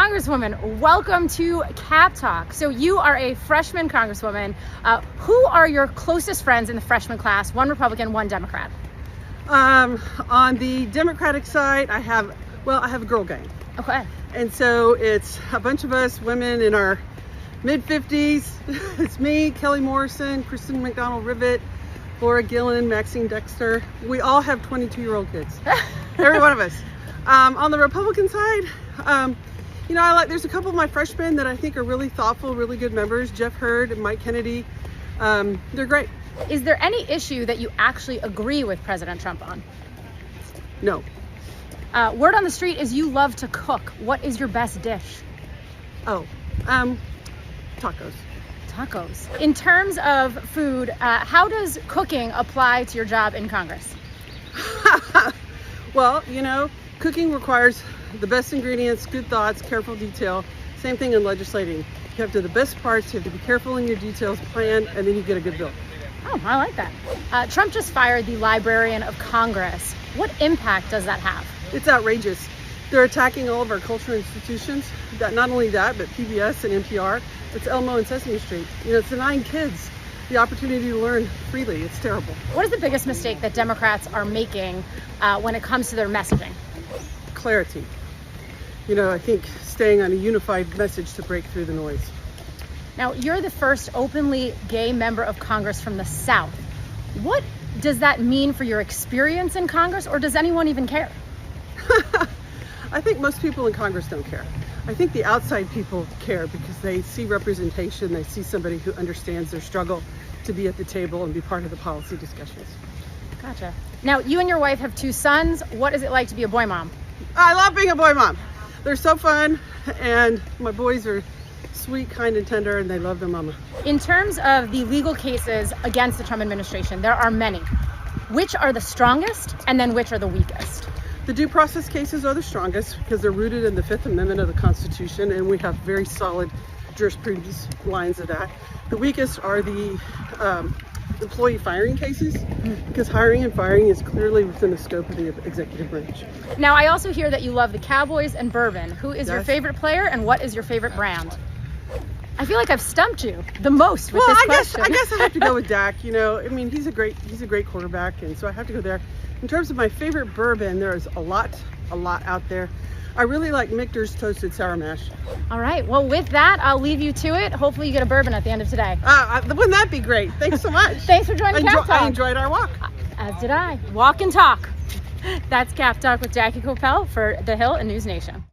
Congresswoman, welcome to Cap Talk. So you are a freshman Congresswoman. Who are your closest friends in the freshman class? One Republican, one Democrat. On the Democratic side, I have a girl gang. Okay. And so it's a bunch of us women in our mid-50s. It's me, Kelly Morrison, Kristen McDonald-Rivet, Laura Gillen, Maxine Dexter. We all have 22-year-old kids. Every one of us. On the Republican side, there's a couple of my freshmen that I think are really thoughtful, really good members. Jeff Hurd and Mike Kennedy. They're great. Is there any issue that you actually agree with President Trump on? No. Word on the street is you love to cook. What is your best dish? Tacos. Tacos. In terms of food, how does cooking apply to your job in Congress? Well, cooking requires the best ingredients, good thoughts, careful detail. Same thing in legislating. You have to do the best parts, you have to be careful in your details, plan, and then you get a good bill. Oh, I like that. Trump just fired the Librarian of Congress. What impact does that have? It's outrageous. They're attacking all of our cultural institutions. Not only that, but PBS and NPR. It's Elmo and Sesame Street. It's denying kids the opportunity to learn freely. It's terrible. What is the biggest mistake that Democrats are making when it comes to their messaging? Clarity. I think staying on a unified message to break through the noise. Now, you're the first openly gay member of Congress from the South. What does that mean for your experience in Congress, or does anyone even care? I think most people in Congress don't care. I think the outside people care because they see representation, they see somebody who understands their struggle to be at the table and be part of the policy discussions. Gotcha. Now, you and your wife have 2 sons. What is it like to be a boy mom? I love being a boy mom. They're so fun, and my boys are sweet, kind, and tender, and they love their mama. In terms of the legal cases against the Trump administration, there are many. Which are the strongest, and then which are the weakest? The due process cases are the strongest because they're rooted in the Fifth Amendment of the Constitution, and we have very solid jurisprudence lines of that. The weakest are the employee firing cases because hiring and firing is clearly within the scope of the executive branch. Now, I also hear that you love the Cowboys and bourbon. Who is your favorite player, and what is your favorite brand? I feel like I've stumped you the most with this question. I guess I have to go with Dak. He's a great quarterback, and so I have to go there. In terms of my favorite bourbon, there's a lot out there. I really like Michter's Toasted Sour Mash. All right. Well, with that, I'll leave you to it. Hopefully you get a bourbon at the end of today. Wouldn't that be great? Thanks so much. Thanks for joining Cap Talk. I enjoyed our walk. As did I. Walk and talk. That's Cap Talk with Jackie Koppell for The Hill and NewsNation.